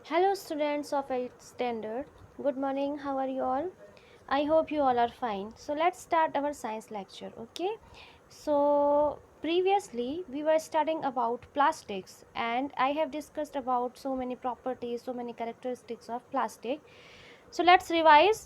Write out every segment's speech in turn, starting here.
Hello, students of 8th standard. Good morning. How are you all? I hope you all are fine. So, let's start our science lecture. Okay. So, previously we were studying about plastics, and I have discussed about so many properties, so many characteristics of plastic. So let's revise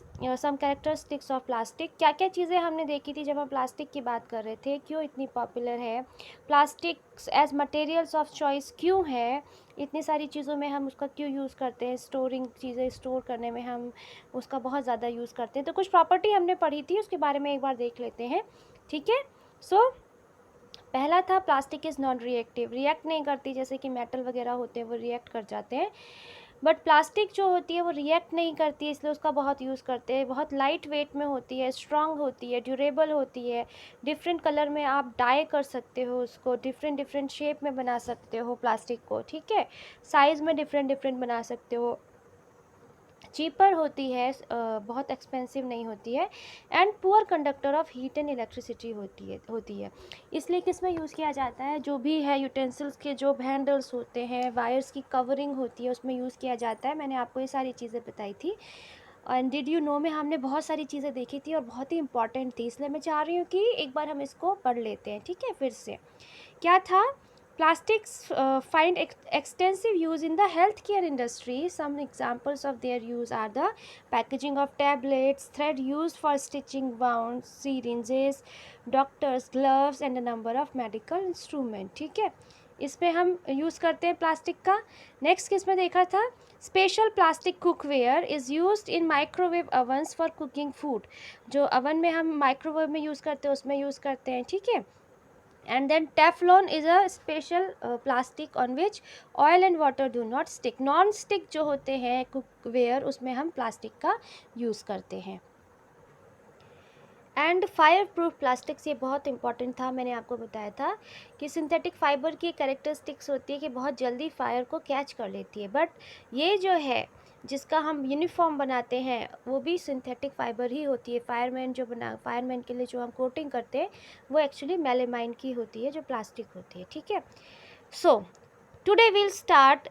some characteristics of plastic. क्या क्या चीज़ें हमने देखी थी जब हम plastic की बात कर रहे थे, क्यों इतनी पॉपुलर है plastics as materials of choice, क्यों है इतनी सारी चीज़ों में हम उसका क्यों यूज़ करते हैं, स्टोरिंग चीज़ें स्टोर करने में हम उसका बहुत ज़्यादा यूज़ करते हैं. तो कुछ प्रॉपर्टी हमने पढ़ी थी, उसके बारे में एक बार देख लेते हैं. ठीक है. सो पहला था plastic is non reactive, react नहीं करती. जैसे कि मेटल वगैरह होते हैं वो रिएक्ट कर जाते हैं, बट प्लास्टिक जो होती है वो रिएक्ट नहीं करती है, इसलिए उसका बहुत यूज़ करते हैं. बहुत लाइट वेट में होती है, स्ट्रांग होती है, ड्यूरेबल होती है. डिफरेंट कलर में आप डाई कर सकते हो उसको, डिफरेंट डिफरेंट शेप में बना सकते हो प्लास्टिक को. ठीक है. साइज़ में डिफरेंट डिफरेंट बना सकते हो. चीपर होती है, बहुत एक्सपेंसिव नहीं होती है. And poor conductor of heat and electricity होती है. इसलिए किस में यूज़ किया जाता है, जो भी है यूटेंसिल्स के जो हैंडल्स होते हैं, वायर्स की कवरिंग होती है, उसमें यूज़ किया जाता है. मैंने आपको ये सारी चीज़ें बताई थी. एंड डिड यू नो में हमने बहुत सारी चीज़ें देखी थी और बहुत ही इंपॉर्टेंट थी, इसलिए मैं चाह रही हूँ कि एक बार हम इसको पढ़ लेते हैं. ठीक है. फिर से क्या था. Plastics find extensive use in the healthcare industry. Some examples of their use are the packaging of tablets, thread used for stitching wounds, syringes, doctors gloves and a number of medical instrument. ठीक है. इस पे हम use करते हैं plastic का. Next किस में देखा था. Special plastic cookware is used in microwave ovens for cooking food. जो अवन में हम माइक्रोवेव में यूज़ करते हैं उसमें यूज़ करते हैं. ठीक है. And then Teflon is a special plastic on which oil and water do not stick. Non stick जो होते हैं कुकवेयर, उसमें हम प्लास्टिक का यूज़ करते हैं. एंड फायर प्रूफ प्लास्टिक्स, ये बहुत इंपॉर्टेंट था. मैंने आपको बताया था कि सिंथेटिक फाइबर की कैरेक्टरिस्टिक्स होती है कि बहुत जल्दी फायर को कैच कर लेती है, बट ये जो है जिसका हम यूनिफॉर्म बनाते हैं वो भी सिंथेटिक फाइबर ही होती है. फायरमैन के लिए जो हम कोटिंग करते हैं वो एक्चुअली मेलामाइन की होती है, जो प्लास्टिक होती है. ठीक है. So today will start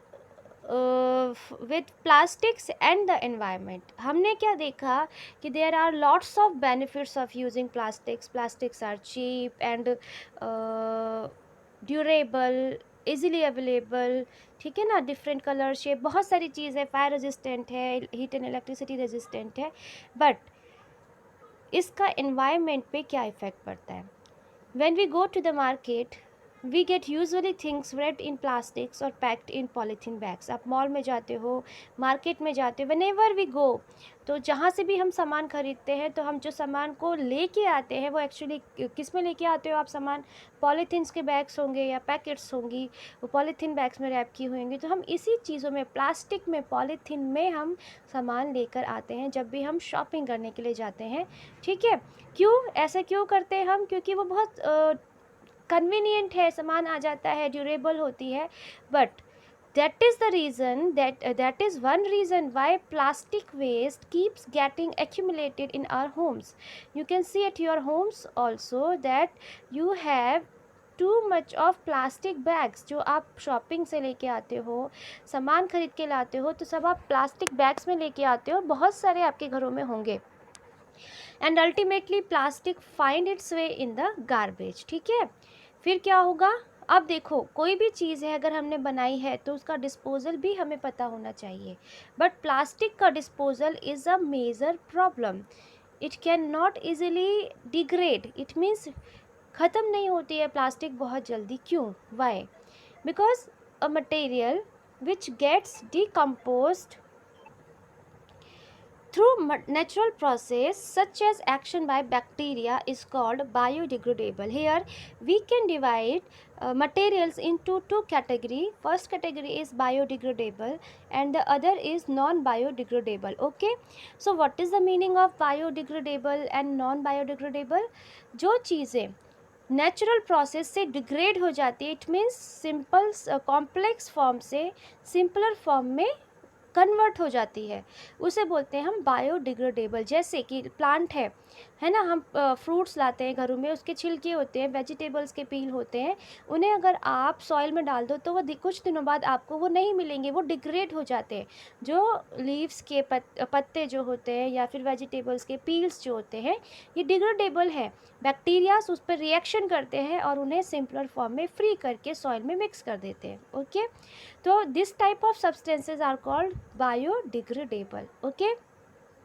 with plastics and the environment. हमने क्या देखा कि there are lots of benefits of using plastics. Plastics are cheap and durable, easily available. ठीक है ना. डिफरेंट कलर शेप, बहुत सारी चीज़ है. फायर रेजिस्टेंट है, हीट एंड इलेक्ट्रिसिटी रेजिस्टेंट है. बट इसका एनवायरनमेंट पे क्या इफ़ेक्ट पड़ता है. When we go to the market, we get usually things wrapped in plastics और पैक्ड इन पॉलीथीन बैग्स. आप मॉल में जाते हो, मार्केट में जाते हो, whenever we go, तो जहाँ से भी हम सामान खरीदते हैं तो हम जो सामान को लेके आते हैं वो एक्चुअली किस में लेके आते हो आप सामान. पॉलीथीन्स के बैग्स होंगे या पैकेट्स होंगी, वो पॉलीथीन बैग्स में रैप की होंगी. तो हम इसी चीज़ों में, प्लास्टिक में, पॉलीथीन में हम सामान लेकर आते हैं जब भी हम शॉपिंग करने के लिए जाते हैं. ठीक है. क्यों ऐसा क्यों करते हैं हम, क्योंकि वो बहुत कन्वीनियंट है, सामान आ जाता है, ड्यूरेबल होती है. But that is one reason why plastic waste keeps getting accumulated in our homes. You can see at your homes also that you have too much of plastic bags. जो आप shopping से लेके आते हो, सामान खरीद के लाते हो, तो सब आप प्लास्टिक बैग्स में लेके आते हो. बहुत सारे आपके घरों में होंगे. And ultimately plastic find its way in the garbage. ठीक है. फिर क्या होगा. अब देखो, कोई भी चीज़ है अगर हमने बनाई है तो उसका डिस्पोजल भी हमें पता होना चाहिए. बट प्लास्टिक का disposal is a major problem. It can not easily degrade. It means ख़त्म नहीं होती है प्लास्टिक बहुत जल्दी. क्यों. Why. Because a material which gets decomposed through natural process such as action by bacteria is called biodegradable. Here we can divide materials into two categories. First category is biodegradable and the other is non-biodegradable. Okay. So what is the meaning of biodegradable and non-biodegradable? जो चीज़ें natural process से degrade हो जाती है, it means simple complex form से simpler form में convert हो जाती है, उसे बोलते हैं हम बायोडिग्रेडेबल. जैसे कि प्लांट है, है ना, हम फ्रूट्स लाते हैं घरों में, उसके छिलके होते हैं, वेजिटेबल्स के पील होते हैं, उन्हें अगर आप सॉइल में डाल दो तो वो कुछ दिनों बाद आपको वो नहीं मिलेंगे, वो डिग्रेड हो जाते हैं। जो लीव्स के पत्ते जो होते हैं या फिर वेजिटेबल्स के पील्स जो होते हैं, ये डिग्रेडेबल है। बैक्टीरियाज उस पर रिएक्शन करते हैं और उन्हें सिंपलर फॉर्म में फ्री करके सॉइल में मिक्स कर देते हैं। ओके, तो this type of substances are called biodegradable. Okay,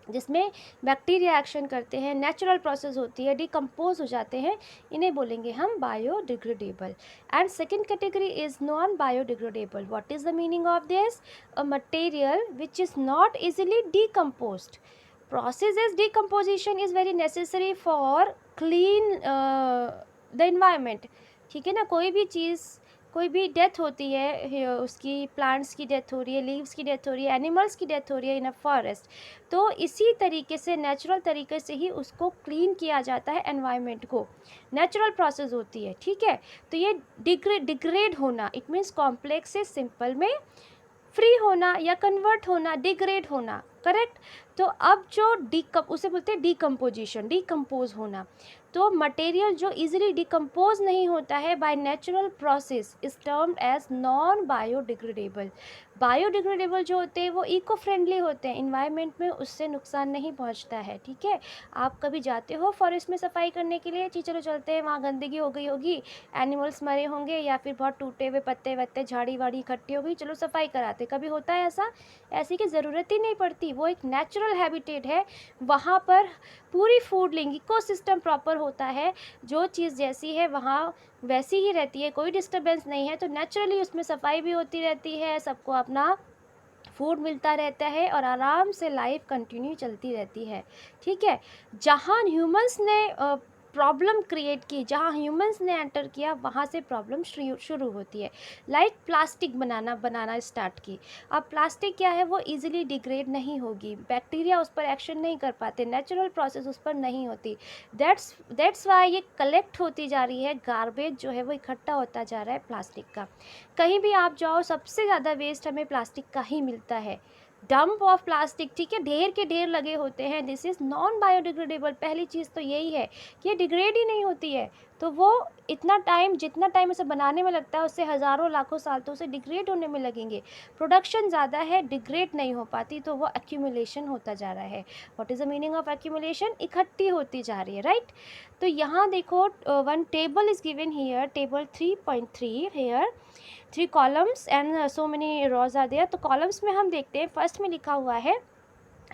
जिसमें बैक्टीरिया एक्शन करते हैं, नेचुरल प्रोसेस होती है, डिकम्पोज हो जाते हैं, इन्हें बोलेंगे हम biodegradable. And second category is non biodegradable. What is the meaning of this? A material which is not easily decomposed. process is decomposition is very necessary for clean the environment। ठीक है ना, कोई भी चीज़, कोई भी डेथ होती है, उसकी प्लांट्स की डेथ हो रही है, लीव्स की डेथ हो रही है, एनिमल्स की डेथ हो रही है इन अ फॉरेस्ट, तो इसी तरीके से नेचुरल तरीके से ही उसको क्लीन किया जाता है एनवायरनमेंट को, नेचुरल प्रोसेस होती है। ठीक है, तो ये डिग्रेड होना, इट मीन्स कॉम्प्लेक्स से सिंपल में फ्री होना या कन्वर्ट होना, डिग्रेड होना, करेक्ट। तो अब जो उसे बोलते हैं डिकम्पोजिशन, डिकम्पोज होना। तो मटेरियल जो इजीली डिकम्पोज नहीं होता है by natural process is termed as non biodegradable. Biodegradable जो होते हैं वो इको फ्रेंडली होते हैं, इन्वायरमेंट में उससे नुकसान नहीं पहुंचता है। ठीक है, आप कभी जाते हो फॉरेस्ट में सफाई करने के लिए, चलो चलते हैं, वहाँ गंदगी हो गई होगी, एनिमल्स मरे होंगे या फिर बहुत टूटे हुए पत्ते वत्ते, झाड़ी वाड़ी इकट्ठी हो गई, चलो सफाई कराते। कभी होता है ऐसा? ऐसी की ज़रूरत ही नहीं पड़ती, वो एक नेचुरल हैबिटेट है, वहाँ पर पूरी फूड लिंक इकोसिस्टम प्रॉपर होता है, जो चीज़ जैसी है वहाँ वैसी ही रहती है, कोई डिस्टर्बेंस नहीं है, तो नेचुरली उसमें सफाई भी होती रहती है, सबको अपना फूड मिलता रहता है और आराम से लाइफ कंटिन्यू चलती रहती है। ठीक है, जहाँ ह्यूमंस ने प्रॉब्लम क्रिएट की, जहाँ ह्यूमंस ने एंटर किया, वहाँ से प्रॉब्लम शुरू होती है। लाइक प्लास्टिक बनाना स्टार्ट की। अब प्लास्टिक क्या है, वो इजीली डिग्रेड नहीं होगी, बैक्टीरिया उस पर एक्शन नहीं कर पाते, नेचुरल प्रोसेस उस पर नहीं होती। दैट्स वाई ये कलेक्ट होती जा रही है, गार्बेज जो है वो इकट्ठा होता जा रहा है प्लास्टिक का। कहीं भी आप जाओ, सबसे ज़्यादा वेस्ट हमें प्लास्टिक का ही मिलता है, डंप ऑफ प्लास्टिक। ठीक है, ढेर के ढेर लगे होते हैं। This is non biodegradable. पहली चीज़ तो यही है कि ये डिग्रेड ही नहीं होती है, तो वो इतना टाइम, जितना टाइम उसे बनाने में लगता है उससे हज़ारों लाखों साल तो उसे डिग्रेड होने में लगेंगे। प्रोडक्शन ज़्यादा है, डिग्रेड नहीं हो पाती, तो वो एक्यूमुलेशन होता जा रहा है। What is the meaning of accumulation? इकट्ठी होती जा रही है, राइट। तो यहाँ देखो, one table is given here, table 3.3 here, 3 columns and so many rows are there. तो कॉलम्स में हम देखते हैं, फर्स्ट में लिखा हुआ है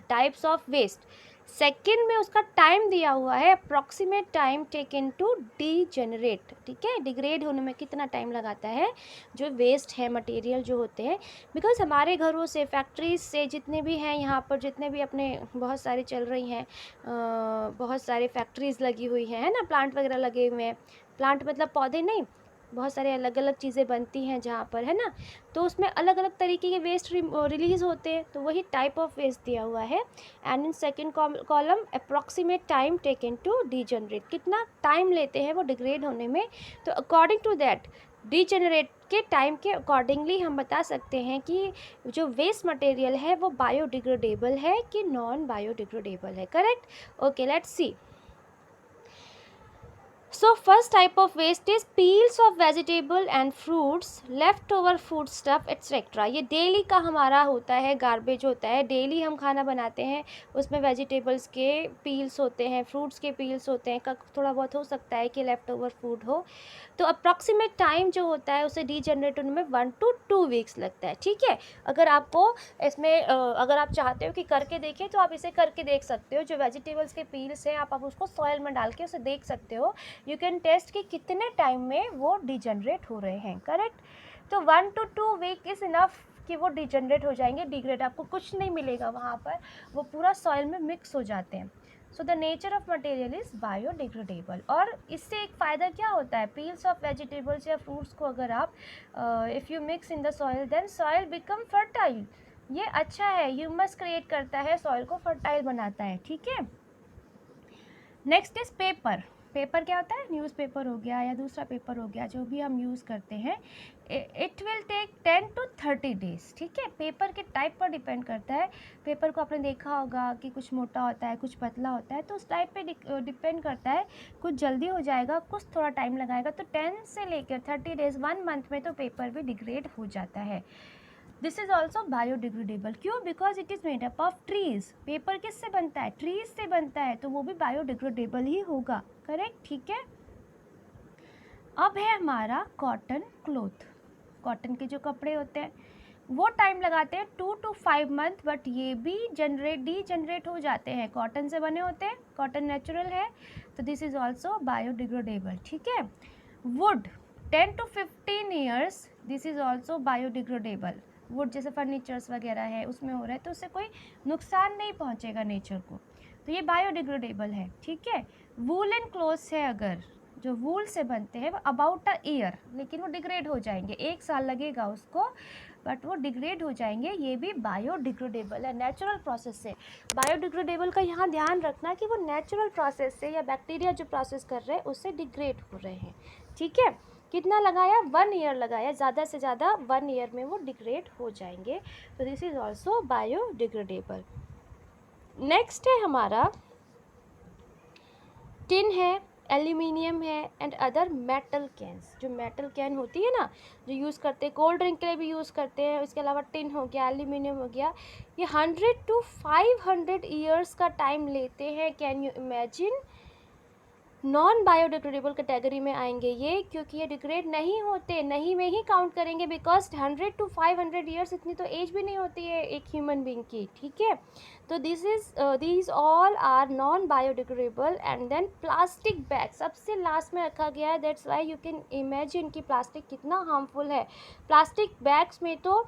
टाइप्स ऑफ वेस्ट, सेकेंड में उसका टाइम दिया हुआ है, approximate time taken to degenerate. ठीक है, डिग्रेड होने में कितना टाइम लगाता है जो वेस्ट है, मटेरियल जो होते हैं। बिकॉज हमारे घरों से, फैक्ट्रीज से, जितने भी हैं यहाँ पर, जितने भी अपने बहुत सारी चल रही हैं, बहुत सारे फैक्ट्रीज लगी हुई हैं, है ना, प्लांट वगैरह लगे हुए हैं, प्लांट मतलब पौधे नहीं, बहुत सारे अलग अलग चीज़ें बनती हैं जहाँ पर, है ना, तो उसमें अलग अलग तरीके के वेस्ट रिलीज़ होते हैं, तो वही टाइप ऑफ वेस्ट दिया हुआ है। And in second column approximate time taken to degenerate, कितना टाइम लेते हैं वो डिग्रेड होने में। तो अकॉर्डिंग टू दैट, डीजनरेट के टाइम के अकॉर्डिंगली हम बता सकते हैं कि जो वेस्ट मटेरियल है वो बायोडिग्रेडेबल है कि नॉन बायोडिग्रेडेबल है। Correct. Okay, let's see. So first type of waste is peels of vegetable and fruits, leftover food stuff etc. ये डेली का हमारा होता है, गार्बेज होता है, डेली हम खाना बनाते हैं, उसमें वेजिटेबल्स के पील्स होते हैं, फ्रूट्स के पील्स होते हैं, थोड़ा बहुत हो सकता है कि लेफ्ट ओवर फूड हो। तो अप्रॉक्सीमेट टाइम जो होता है उसे डीजनरेट होने में 1 to 2 वीक्स लगता है। ठीक है, अगर आपको इसमें अगर आप चाहते हो कि करके देखें तो आप इसे करके देख सकते हो। जो वेजिटेबल्स के पील्स हैं, आप उसको सॉइल में डाल के उसे देख सकते हो, यू कैन टेस्ट कि कितने टाइम में वो डिजनरेट हो रहे हैं। करेक्ट। तो 1 to 2 वीक इज़ इनफ कि वो डिजनरेट हो जाएंगे, डिग्रेड आपको कुछ नहीं मिलेगा वहाँ पर, वो पूरा सॉइल में मिक्स हो जाते हैं। So the nature of material is biodegradable. और इससे एक फ़ायदा क्या होता है, पील्स ऑफ वेजिटेबल्स या फ्रूट्स को अगर आप if you mix in the soil then soil become fertile. ये अच्छा है, ह्यूमस क्रिएट करता है, सॉइल को फर्टाइल बनाता है। ठीक है। Next is paper. पेपर क्या होता है, न्यूज़पेपर हो गया या दूसरा पेपर हो गया, जो भी हम यूज़ करते हैं, it will take 10 to 30 days. ठीक है, पेपर के टाइप पर डिपेंड करता है। पेपर को आपने देखा होगा कि कुछ मोटा होता है, कुछ पतला होता है, तो उस टाइप पे डिपेंड करता है। कुछ जल्दी हो जाएगा, कुछ थोड़ा टाइम लगाएगा। तो 10 से लेकर 30 डेज, 1 मंथ में तो पेपर भी डिग्रेड हो जाता है। This is also biodegradable. क्यों? Because it is made up of trees. Paper किससे बनता है? ट्रीज से बनता है, तो वो भी बायोडिग्रेडेबल ही होगा। करेक्ट, ठीक है। अब है हमारा कॉटन क्लोथ। कॉटन के जो कपड़े होते हैं वो टाइम लगाते हैं 2 to 5 मंथ, बट ये भी डीजनरेट हो जाते हैं। कॉटन से बने होते हैं, कॉटन नेचुरल है, तो दिस इज ऑल्सो बायोडिग्रेडेबल। ठीक है। Would 10 to 15 years, this is also biodegradable. Would जैसे फर्नीचर्स वगैरह है उसमें हो रहा है, तो उससे कोई नुकसान नहीं पहुंचेगा नेचर को, तो ये बायोडिग्रेडेबल है। ठीक है। वूलन क्लोथ्स है, अगर जो वूल से बनते हैं, वो अबाउट अ ईयर, लेकिन वो डिग्रेड हो जाएंगे, 1 साल लगेगा उसको, बट वो डिग्रेड हो जाएंगे। ये भी बायोडिग्रेडेबल है, नेचुरल प्रोसेस से। बायोडिग्रेडेबल का यहाँ ध्यान रखना कि वो नेचुरल प्रोसेस से या बैक्टीरिया जो प्रोसेस कर रहे हैं उससे डिग्रेड हो रहे हैं। ठीक है। कितना लगाया? 1 ईयर लगाया, ज़्यादा से ज़्यादा 1 ईयर में वो डिग्रेड हो जाएंगे, तो this is also biodegradable. Next है हमारा टिन है, एल्यूमिनियम है एंड अदर मेटल कैंस। जो मेटल कैन होती है ना, जो यूज़ करते हैं कोल्ड ड्रिंक के लिए भी यूज़ करते हैं, इसके अलावा टिन हो गया, एल्यूमिनियम हो गया, ये 100 to 500 ईयर्स का टाइम लेते हैं। Can you imagine? Non biodegradable category में आएंगे ये, क्योंकि ये डिग्रेड नहीं होते, नहीं में ही काउंट करेंगे, बिकॉज 100 to 500 ईयर्स इतनी तो एज भी नहीं होती है एक ह्यूमन बींग की। ठीक है। तो these all are non biodegradable। And then plastic bag सबसे लास्ट में रखा गया है, that's why you can imagine कि प्लास्टिक कितना हार्मफुल है। प्लास्टिक बैग्स में तो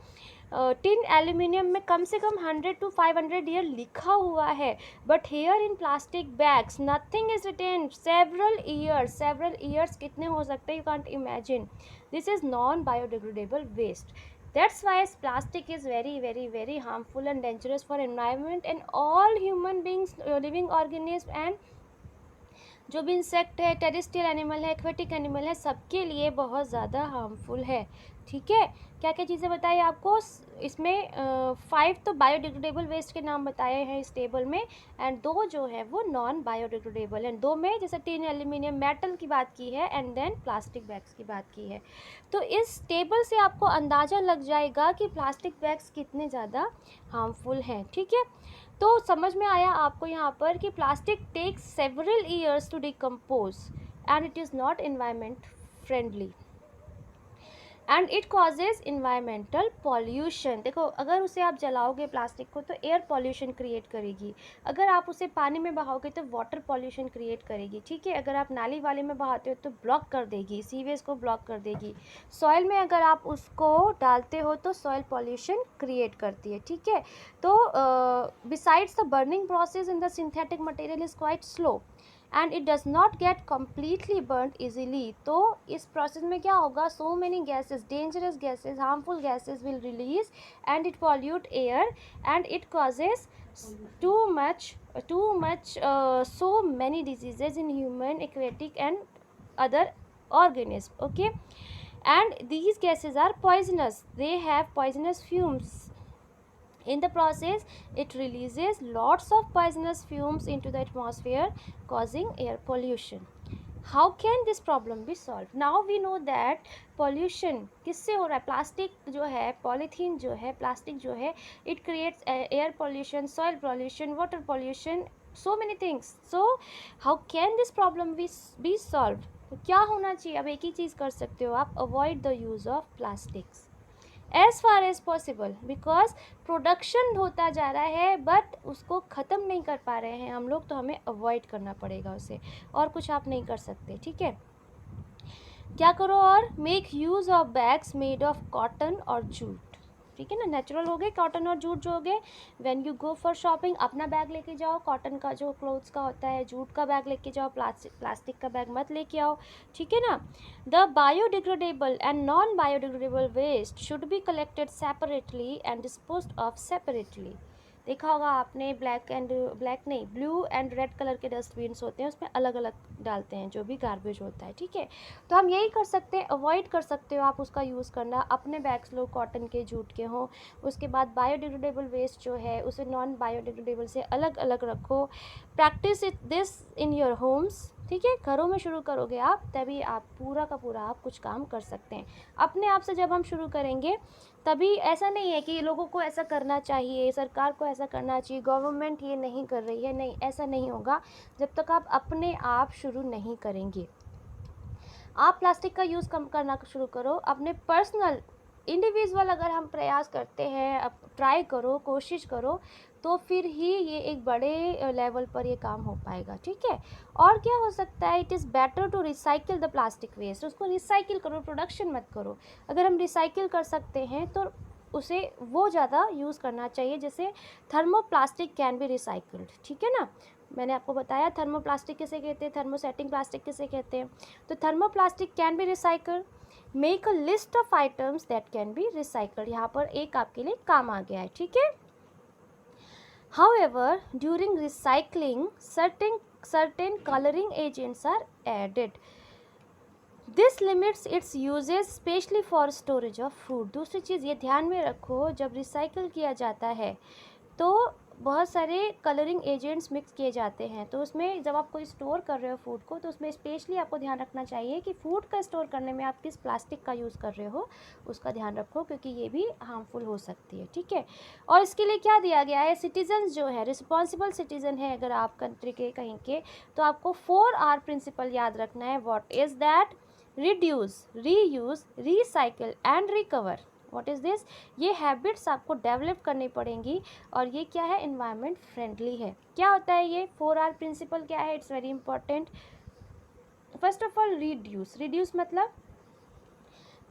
टिन एल्यूमिनियम में कम से कम 100 to 500 ईयर लिखा हुआ है, but here in plastic bags nothing is written, several years कितने हो सकते हैं, you can't imagine. This is non biodegradable waste. That's why plastic is very harmful and dangerous for environment and all human beings, living organisms and जो भी insect है, terrestrial animal है, aquatic animal है, सबके लिए बहुत ज़्यादा हार्मफुल है। ठीक है। क्या क्या चीज़ें बताई आपको इसमें? 5 तो बायोडिग्रेडेबल वेस्ट के नाम बताए हैं इस टेबल में, एंड 2 जो है वो नॉन बायोडिग्रेडेबल है। 2 में जैसे टिन, एल्यूमिनियम, मेटल की बात की है, एंड देन प्लास्टिक बैग्स की बात की है। तो इस टेबल से आपको अंदाज़ा लग जाएगा कि प्लास्टिक बैग्स कितने ज़्यादा हार्मफुल हैं। ठीक है। तो समझ में आया आपको यहाँ पर कि plastic takes several years to decompose and it is not environment friendly and it causes environmental pollution. देखो, अगर उसे आप जलाओगे प्लास्टिक को तो एयर पॉल्यूशन क्रिएट करेगी, अगर आप उसे पानी में बहाओगे तो वाटर पॉल्यूशन क्रिएट करेगी। ठीक है। अगर आप नाली वाले में बहाते हो तो ब्लॉक कर देगी, सीवेज को ब्लॉक कर देगी। सॉइल में अगर आप उसको डालते हो तो सॉइल पॉल्यूशन क्रिएट करती है। ठीक है। तो besides the burning process in the synthetic material is quite slow and it does not get completely burn easily. तो इस प्रोसेस में क्या होगा, so many gases, dangerous gases, harmful gases will release and it pollute air and it causes too much so many diseases in human, aquatic and other organisms. Okay. And these gases are poisonous, they have poisonous fumes. In the process, it releases lots of poisonous fumes into the atmosphere, causing air pollution. How can this problem be solved? Now we know that pollution किससे हो रहा है? Plastic जो है, polythene जो है, plastic जो है, it creates air pollution, soil pollution, water pollution, so many things. So how can this problem be solved? तो क्या होना चाहिए? अब एक ही चीज़ कर सकते हो आप, avoid the use of plastics as far as possible, because production होता जा रहा है बट उसको ख़त्म नहीं कर पा रहे हैं हम लोग, तो हमें अवॉइड करना पड़ेगा उसे, और कुछ आप नहीं कर सकते। ठीक है। क्या करो? और make use of bags made of cotton और जूट। ठीक है ना, नेचुरल हो गए कॉटन और जूट जो हो गए। When you go for shopping अपना बैग लेके जाओ, कॉटन का जो क्लोथ्स का होता है, जूट का बैग लेके जाओ, प्लास्टिक का बैग मत लेके आओ। ठीक है ना। The biodegradable and non biodegradable waste should be collected separately and disposed of separately. देखा होगा आपने, ब्लैक नहीं, ब्लू एंड रेड कलर के डस्टबिन्स होते हैं, उसमें अलग अलग डालते हैं जो भी गार्बेज होता है, ठीक है। तो हम यही कर सकते हैं, अवॉइड कर सकते हो आप उसका यूज़ करना। अपने बैग्स लो कॉटन के, जूट के हों। उसके बाद बायोडिग्रेडेबल वेस्ट जो है उसे नॉन बायोडिग्रेडेबल से अलग अलग रखो। Practice it this in your homes, ठीक है। घरों में शुरू करोगे आप, तभी आप पूरा का पूरा आप कुछ काम कर सकते हैं। अपने आप से जब हम शुरू करेंगे तभी, ऐसा नहीं है कि लोगों को ऐसा करना चाहिए, सरकार को ऐसा करना चाहिए, गवर्नमेंट ये नहीं कर रही है, नहीं, ऐसा नहीं होगा जब तक आप अपने आप शुरू नहीं करेंगे। आप प्लास्टिक का यूज़ कम करना शुरू करो। अपने पर्सनल इंडिविजुअल अगर हम प्रयास करते हैं, अब ट्राई करो, कोशिश करो, तो फिर ही ये एक बड़े लेवल पर ये काम हो पाएगा, ठीक है। और क्या हो सकता है, it is better to recycle the plastic waste. उसको रिसाइकिल करो, प्रोडक्शन मत करो। अगर हम रिसाइकिल कर सकते हैं तो उसे वो ज़्यादा यूज़ करना चाहिए। जैसे थर्मोप्लास्टिक कैन बी रिसाइकल्ड, ठीक है ना। मैंने आपको बताया थर्मोप्लास्टिक किसे कहते हैं, थर्मोसेटिंग प्लास्टिक किसे कहते हैं। तो thermoplastic can be recycled. Make a list of items that can be recycled. यहाँ पर एक आपके लिए काम आ गया है, ठीक है। However, during recycling, certain coloring agents are added. This limits its uses, especially for storage of food. दूसरी चीज़ ये ध्यान में रखो, जब रिसाइकल किया जाता है तो बहुत सारे कलरिंग एजेंट्स मिक्स किए जाते हैं। तो उसमें जब आप कोई स्टोर कर रहे हो फूड को, तो उसमें स्पेशली आपको ध्यान रखना चाहिए कि फूड का स्टोर करने में आप किस प्लास्टिक का यूज़ कर रहे हो, उसका ध्यान रखो, क्योंकि ये भी हार्मफुल हो सकती है, ठीक है। और इसके लिए क्या दिया गया है, सिटीजन्स जो है, रिस्पॉन्सिबल सिटीजन है अगर आप कंट्री के कहीं के, तो आपको 4R प्रिंसिपल याद रखना है। What is that? Reduce, reuse, recycle and recover. What is this? ये हैबिट्स आपको डेवलप करनी पड़ेंगी। और ये क्या है, इन्वायरमेंट फ्रेंडली है। क्या होता है ये 4R प्रिंसिपल, क्या है? It's very important. First of all, reduce. Reduce मतलब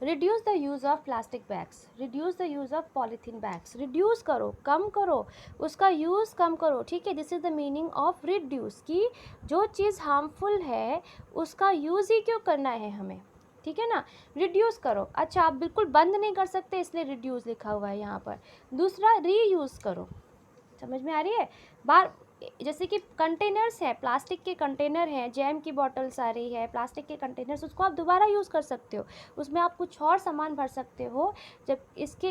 reduce the use of plastic bags, reduce the use of polythene bags. Reduce करो, कम करो, उसका यूज़ कम करो, ठीक है। This is the meaning of reduce, कि जो चीज़ हार्मफुल है उसका यूज़ ही क्यों करना है हमें, ठीक है ना। रिड्यूस करो। अच्छा, आप बिल्कुल बंद नहीं कर सकते, इसलिए रिड्यूस लिखा हुआ है यहाँ पर। दूसरा, रीयूज़ करो। समझ में आ रही है बार? जैसे कि कंटेनर्स है, प्लास्टिक के कंटेनर हैं, जैम की बॉटल्स आ रही है, प्लास्टिक के कंटेनर्स, उसको आप दोबारा यूज़ कर सकते हो, उसमें आप कुछ और सामान भर सकते हो। जब इसके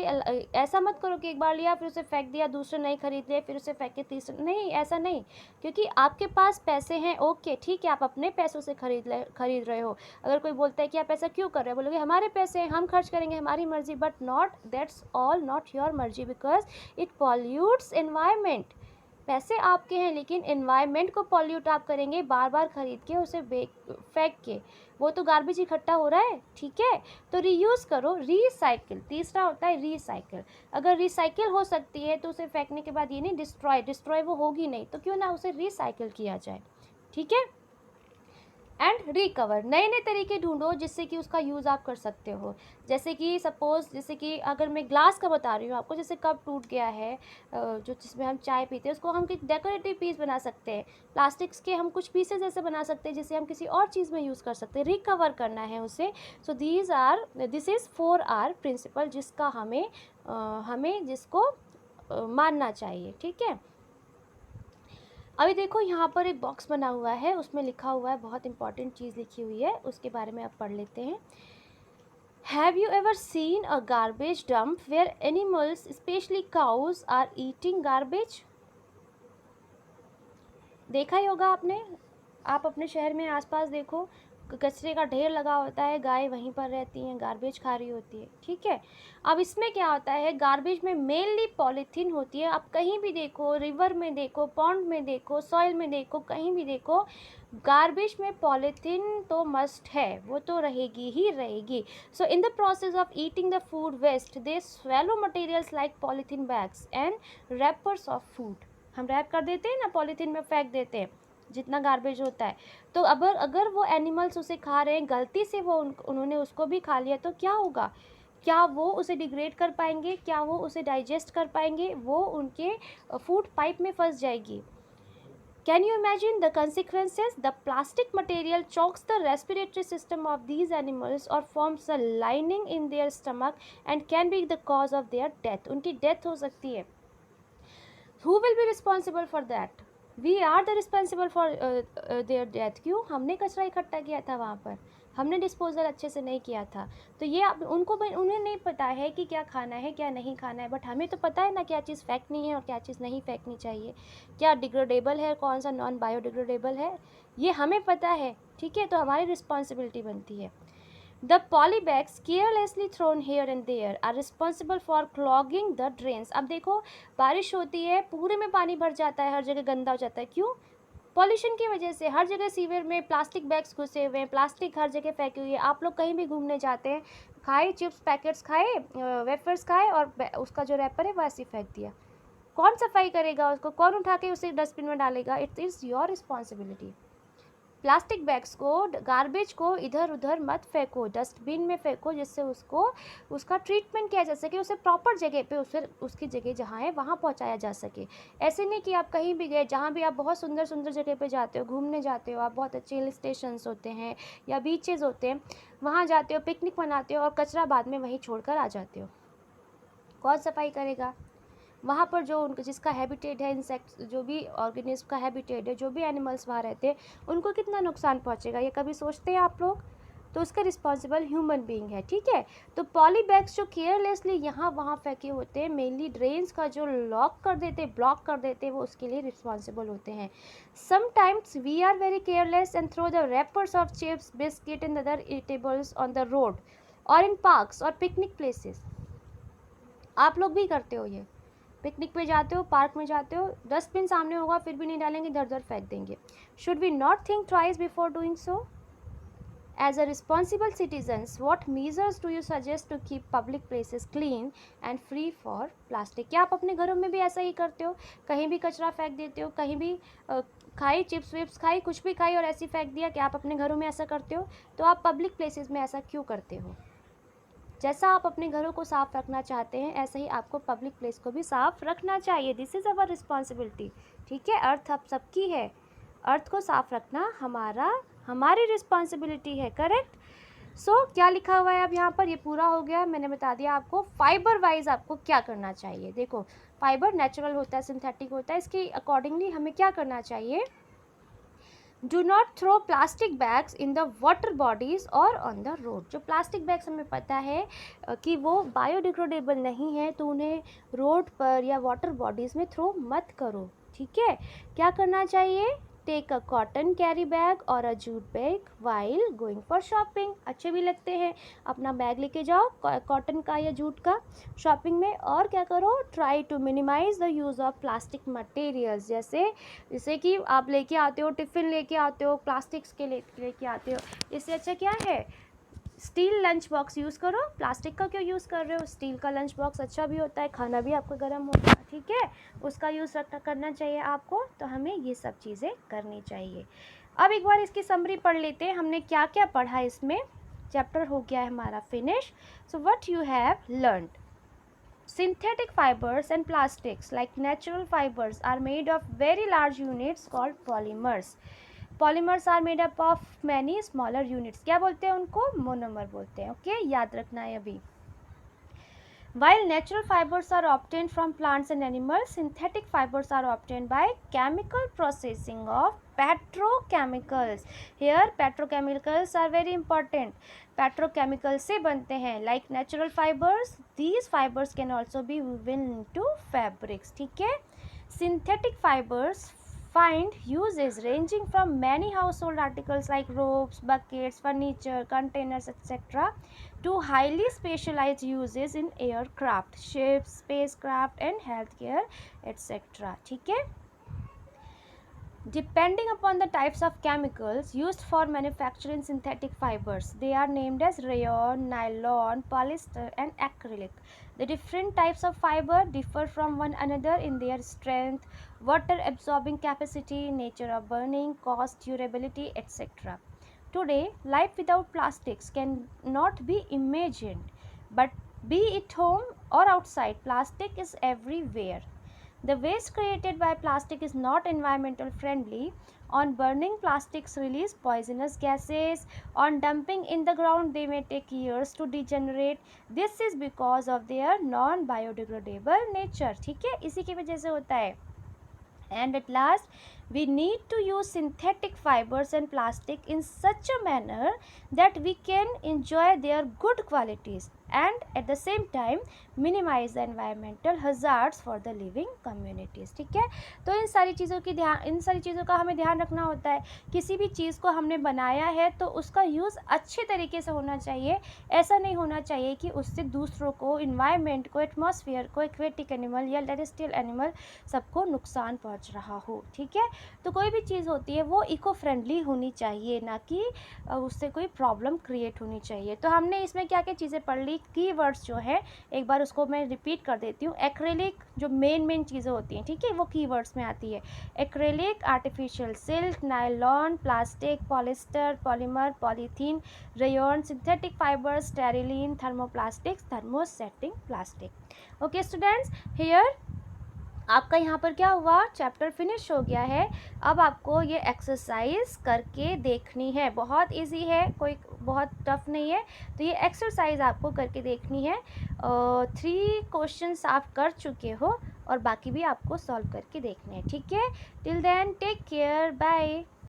ऐसा मत करो कि एक बार लिया फिर उसे फेंक दिया, दूसरे नहीं खरीद लिए फिर उसे फेंक के तीसरे, नहीं, ऐसा नहीं। क्योंकि आपके पास पैसे हैं, ओके ठीक है, आप अपने पैसों से खरीद रहे हो। अगर कोई बोलता है कि आप ऐसा क्यों कर रहे हो, बोलोगे हमारे पैसे हैं, हम खर्च करेंगे, हमारी मर्जी। But not, that's all not your मर्जी, बिकॉज इट पॉल्यूट्स एनवायरमेंट। पैसे आपके हैं, लेकिन एनवायरनमेंट को पॉल्यूट आप करेंगे बार बार खरीद के, उसे फेंक के, वो तो गार्बेज इकट्ठा हो रहा है, ठीक है। तो रीयूज़ करो, रीसाइकिल। तीसरा होता है रीसाइकिल। अगर रिसाइकिल हो सकती है तो उसे फेंकने के बाद ये नहीं डिस्ट्रॉय वो होगी नहीं, तो क्यों ना उसे रिसाइकिल किया जाए, ठीक है। एंड रिकवर, नए नए तरीके ढूंढो जिससे कि उसका यूज़ आप कर सकते हो। जैसे कि सपोज़, जैसे कि अगर मैं ग्लास का बता रही हूँ आपको, जैसे कप टूट गया है, जो जिसमें हम चाय पीते हैं, उसको हम एक डेकोरेटिव पीस बना सकते हैं। प्लास्टिक्स के हम कुछ पीसेज ऐसे बना सकते हैं जिसे हम किसी और चीज़ में यूज़ कर सकते हैं, रिकवर करना है उसे। So this is 4R principal, जिसका हमें जिसको मानना चाहिए, ठीक है। अभी देखो यहाँ पर एक बॉक्स बना हुआ है, उसमें लिखा हुआ है, बहुत इंपॉर्टेंट चीज़ लिखी हुई है, उसके बारे में आप पढ़ लेते हैं। Have you ever seen a garbage dump where animals, specially cows, are eating garbage? देखा ही होगा आपने, आप अपने शहर में आसपास देखो, कचरे का ढेर लगा होता है, गाय वहीं पर रहती हैं, गार्बेज खा रही होती है, ठीक है। अब इसमें क्या होता है, गार्बेज में मेनली पॉलीथीन होती है। आप कहीं भी देखो, रिवर में देखो, पॉन्ड में देखो, सॉइल में देखो, कहीं भी देखो, गार्बेज में पॉलीथीन तो मस्ट है, वो तो रहेगी ही रहेगी। So in the process of eating the food waste, they swallow materials like polythene bags and wrappers of food. हम रैप कर देते हैं ना, पॉलीथीन में फेंक देते हैं जितना गार्बेज होता है। तो अगर वो एनिमल्स उसे खा रहे हैं, गलती से वो उन्होंने उसको भी खा लिया, तो क्या होगा? क्या वो उसे डिग्रेड कर पाएंगे? क्या वो उसे डाइजेस्ट कर पाएंगे? वो उनके फूड पाइप में फंस जाएगी। Can you imagine the consequences? The plastic material chokes the respiratory system of these animals or forms a lining in their stomach and can be the cause of their death. उनकी death हो सकती है। Who will be responsible for that? We are the responsible for their death. क्यों? हमने कचरा इकट्ठा किया था वहाँ पर, हमने डिस्पोजल अच्छे से नहीं किया था। तो ये उन्हें नहीं पता है कि क्या खाना है क्या नहीं खाना है, बट हमें तो पता है ना क्या चीज़ फेंकनी है और क्या चीज़ नहीं फेंकनी चाहिए, क्या डिग्रेडेबल है कौन सा नॉन बायोडिग्रेडेबल है, ये हमें पता है, ठीक है। तो हमारी रिस्पॉन्सिबिलिटी बनती है। The polybags carelessly thrown here and there are responsible for clogging the drains। अब देखो, बारिश होती है, पूरे में पानी भर जाता है, हर जगह गंदा हो जाता है। क्यों? पॉल्यूशन की वजह से। हर जगह सीवर में प्लास्टिक बैग्स घुसे हुए हैं, प्लास्टिक हर जगह फेंकी हुई है। आप लोग कहीं भी घूमने जाते हैं, खाए चिप्स पैकेट्स, खाए वेफर्स खाए और उसका जो रैपर है वो ऐसे ही फेंक दिया। कौन सफाई करेगा उसको? कौन उठा के उसे डस्टबिन में डालेगा? It is your responsibility. Plastic bags को, गार्बेज को इधर उधर मत फेंको, डस्टबिन में फेंको, जिससे उसका ट्रीटमेंट किया जा सके, उसे प्रॉपर जगह पे, उसे उसकी जगह जहाँ है वहाँ पहुँचाया जा सके। ऐसे नहीं कि आप कहीं भी गए, जहाँ भी आप बहुत सुंदर सुंदर जगह पे जाते हो, घूमने जाते हो, आप बहुत अच्छे हिल स्टेशंस होते हैं या बीचेज़ होते हैं, वहाँ जाते हो, पिकनिक मनाते हो और कचरा बाद में वहीं छोड़ कर आ जाते हो। कौन सफाई करेगा? वहाँ पर जो उनका जिसका हैबिटेट है, इंसेक्ट्स, जो भी ऑर्गेनिज्म का हैबिटेट है, जो भी एनिमल्स वहाँ रहते हैं, उनको कितना नुकसान पहुँचेगा, ये कभी सोचते हैं आप लोग? तो उसका रिस्पॉन्सिबल ह्यूमन बीइंग है, ठीक है। तो पॉली बैग्स जो केयरलेसली यहाँ वहाँ फेंके होते हैं, मेनली ड्रेन्स का जो लॉक कर देते, ब्लॉक कर देते, वो उसके लिए रिस्पॉन्सिबल होते हैं। Sometimes we are very careless and throw the wrappers of chips, biscuit and other eatables on the road और इन पार्क्स और पिकनिक प्लेसेस। आप लोग भी करते हो ये, पिकनिक पे जाते हो, पार्क में जाते हो, डस्टबिन सामने होगा फिर भी नहीं डालेंगे, इधर उधर फेंक देंगे। Should we not think twice before doing so? As a responsible citizens, what measures do you suggest to keep public places clean and free for plastic? क्या आप अपने घरों में भी ऐसा ही करते हो? कहीं भी कचरा फेंक देते हो, कहीं भी खाई चिप्स विप्स खाई, कुछ भी खाई और ऐसे ही फेंक दिया? क्या आप अपने घरों में ऐसा करते हो? तो आप पब्लिक प्लेसेस में ऐसा क्यों करते हो? जैसा आप अपने घरों को साफ़ रखना चाहते हैं, ऐसे ही आपको पब्लिक प्लेस को भी साफ़ रखना चाहिए। दिस इज़ अवर रिस्पॉन्सिबिलिटी, ठीक है। अर्थ अब सबकी है, अर्थ को साफ़ रखना हमारी रिस्पॉन्सिबिलिटी है, करेक्ट। सो क्या लिखा हुआ है अब यहाँ पर? ये पूरा हो गया, मैंने बता दिया आपको फाइबर वाइज आपको क्या करना चाहिए। देखो, फाइबर नेचुरल होता है, सिंथेटिक होता है, इसके अकॉर्डिंगली हमें क्या करना चाहिए? Do not throw plastic bags in the water bodies और ऑन द रोड। जो प्लास्टिक बैग्स हमें पता है कि वो बायोडिग्रेडेबल नहीं है, तो उन्हें रोड पर या वाटर बॉडीज़ में थ्रो मत करो, ठीक है। क्या करना चाहिए? Take a cotton carry bag और a jute bag while going for shopping. अच्छे भी लगते हैं, अपना बैग लेके जाओ कॉटन का या जूट का शॉपिंग में। और क्या करो? Try to minimise the use of plastic materials. जैसे कि आप लेके आते हो, टिफ़िन लेके आते हो, प्लास्टिक्स के लेके आते हो, इससे अच्छा क्या है? स्टील लंच बॉक्स यूज़ करो। प्लास्टिक का क्यों यूज़ कर रहे हो? स्टील का लंच बॉक्स अच्छा भी होता है, खाना भी आपका गर्म होता है, ठीक है। उसका यूज़ करना चाहिए आपको। तो हमें ये सब चीज़ें करनी चाहिए। अब एक बार इसकी समरी पढ़ लेते हैं, हमने क्या क्या पढ़ा इसमें। चैप्टर हो गया है हमारा finish. So what you have learned: synthetic fibers and plastics like natural fibers are made of very large units called polymers. Polymers are made up of many smaller units. क्या बोलते हैं उनको? मोनोमर बोलते हैं, ओके, याद रखना है अभी। While natural fibers are obtained from plants and animals, synthetic fibers are obtained by chemical processing of petrochemicals. Here petrochemicals are very important. Petrochemicals से बनते हैं, like natural fibers. These fibers can also be woven into fabrics, ठीक है। Synthetic fibers find uses ranging from many household articles like ropes, buckets, furniture, containers, etc. to highly specialized uses in aircraft, ships, spacecraft and healthcare, etc. ठीक है। Depending upon the types of chemicals used for manufacturing synthetic fibers, they are named as rayon, nylon, polyester and acrylic. The different types of fiber differ from one another in their strength, water absorbing capacity, nature of burning, cost, durability, etc. Today, life without plastics cannot be imagined, but be it home or outside, plastic is everywhere. The waste created by plastic is not environmental friendly. On burning, plastics release poisonous gases. On dumping in the ground, they may take years to degenerate. This is because of their non-biodegradable nature. ठीक है, इसी की वजह से होता है। And at last, we need to use synthetic fibers and plastic in such a manner that we can enjoy their good qualities and at the same time minimize the environmental hazards for the living communities. ठीक है, तो इन सारी चीज़ों का हमें ध्यान रखना होता है. किसी भी चीज़ को हमने बनाया है तो उसका यूज़ अच्छे तरीके से होना चाहिए. ऐसा नहीं होना चाहिए कि उससे दूसरों को, इन्वायरमेंट को, एटमॉस्फेयर को, एक्वेटिक एनिमल या टेरेस्ट्रियल एनिमल सबको नुकसान पहुंच रहा हो. ठीक है, तो कोई भी चीज़ होती है वो इको फ्रेंडली होनी चाहिए, ना कि उससे कोई प्रॉब्लम क्रिएट होनी चाहिए. तो हमने इसमें क्या क्या चीज़ें पढ़ ली, कीवर्ड्स जो है एक बार उसको मैं रिपीट कर देती हूँ. एक्रेलिक जो मेन चीज़ें होती हैं, ठीक है, वो कीवर्ड्स में आती है. Acrylic, artificial silk, nylon, plastic, polyester, polymer, polythene, rayon, synthetic fibre, terylene, thermoplastics, thermosetting plastic. Okay students, here आपका यहाँ पर क्या हुआ, चैप्टर फिनिश हो गया है. अब आपको ये एक्सरसाइज करके देखनी है. बहुत इजी है, कोई बहुत टफ नहीं है. तो ये एक्सरसाइज आपको करके देखनी है. 3 क्वेश्चंस आप कर चुके हो और बाकी भी आपको सॉल्व करके देखने हैं. ठीक है, till then take care, bye.